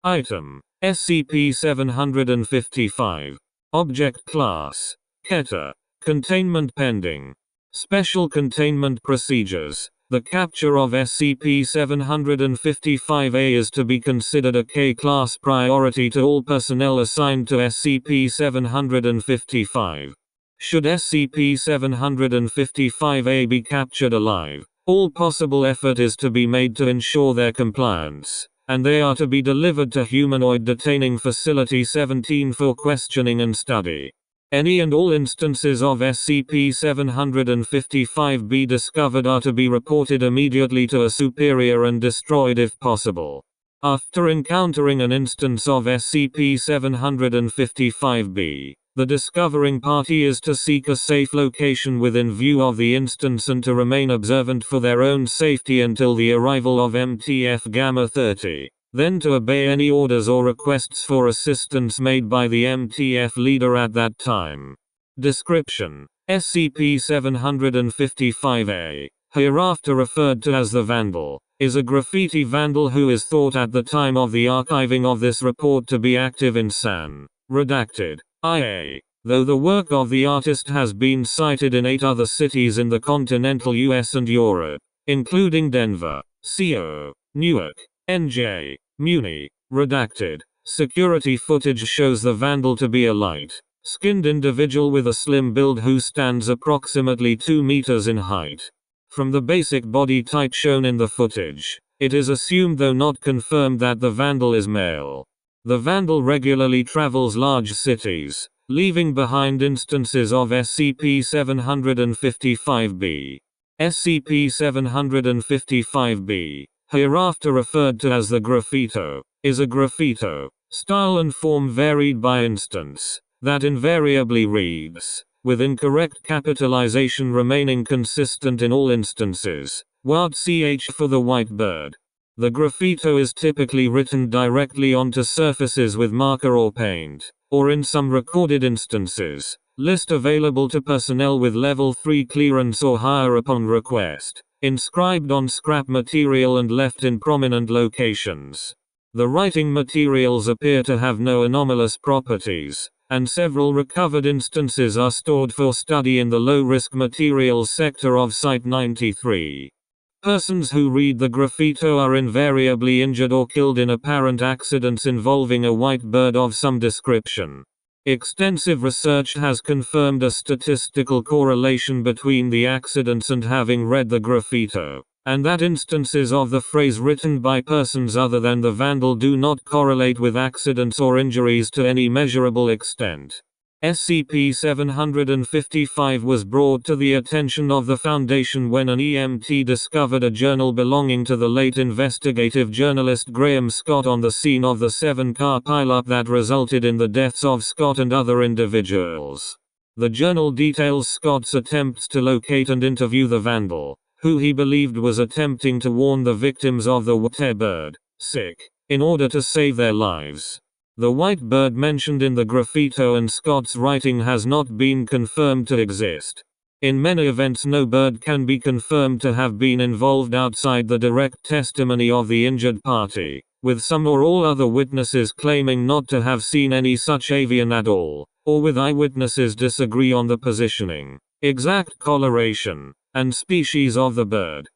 Item: SCP-755. Object Class: Keter. Containment pending. Special Containment Procedures. The capture of SCP-755-A is to be considered a K-Class priority to all personnel assigned to SCP-755. Should SCP-755-A be captured alive, all possible effort is to be made to ensure their compliance, and they are to be delivered to Humanoid Detaining Facility 17 for questioning and study. Any and all instances of SCP-755-B discovered are to be reported immediately to a superior and destroyed if possible. After encountering an instance of SCP-755-B, the discovering party is to seek a safe location within view of the instance and to remain observant for their own safety until the arrival of MTF Gamma 30. Then to obey any orders or requests for assistance made by the MTF leader at that time. Description: SCP-755-A, hereafter referred to as the Vandal, is a graffiti vandal who is thought at the time of the archiving of this report to be active in San. Redacted. IA. Though the work of the artist has been cited in 8 other cities in the continental US and Europe, including Denver, CO, Newark, NJ, Muni. Redacted. Security footage shows the Vandal to be a light-skinned individual with a slim build who stands approximately 2 meters in height. From the basic body type shown in the footage, it is assumed though not confirmed that the Vandal is male. The Vandal regularly travels large cities, leaving behind instances of SCP-755-B. SCP-755-B, hereafter referred to as the Graffito, is a graffito, style and form varied by instance, that invariably reads, with incorrect capitalization remaining consistent in all instances, WAD-CH for the white bird. The graffito is typically written directly onto surfaces with marker or paint, or in some recorded instances, list available to personnel with level 3 clearance or higher upon request, inscribed on scrap material and left in prominent locations. The writing materials appear to have no anomalous properties, and several recovered instances are stored for study in the low-risk materials sector of Site-93. Persons who read the graffito are invariably injured or killed in apparent accidents involving a white bird of some description. Extensive research has confirmed a statistical correlation between the accidents and having read the graffito, and that instances of the phrase written by persons other than the Vandal do not correlate with accidents or injuries to any measurable extent. SCP-755 was brought to the attention of the Foundation when an EMT discovered a journal belonging to the late investigative journalist Graham Scott on the scene of the 7-car pileup that resulted in the deaths of Scott and other individuals. The journal details Scott's attempts to locate and interview the Vandal, who he believed was attempting to warn the victims of the white bird, in order to save their lives. The white bird mentioned in the graffito and Scott's writing has not been confirmed to exist. In many events, no bird can be confirmed to have been involved outside the direct testimony of the injured party, with some or all other witnesses claiming not to have seen any such avian at all, or with eyewitnesses disagree on the positioning, exact coloration, and species of the bird.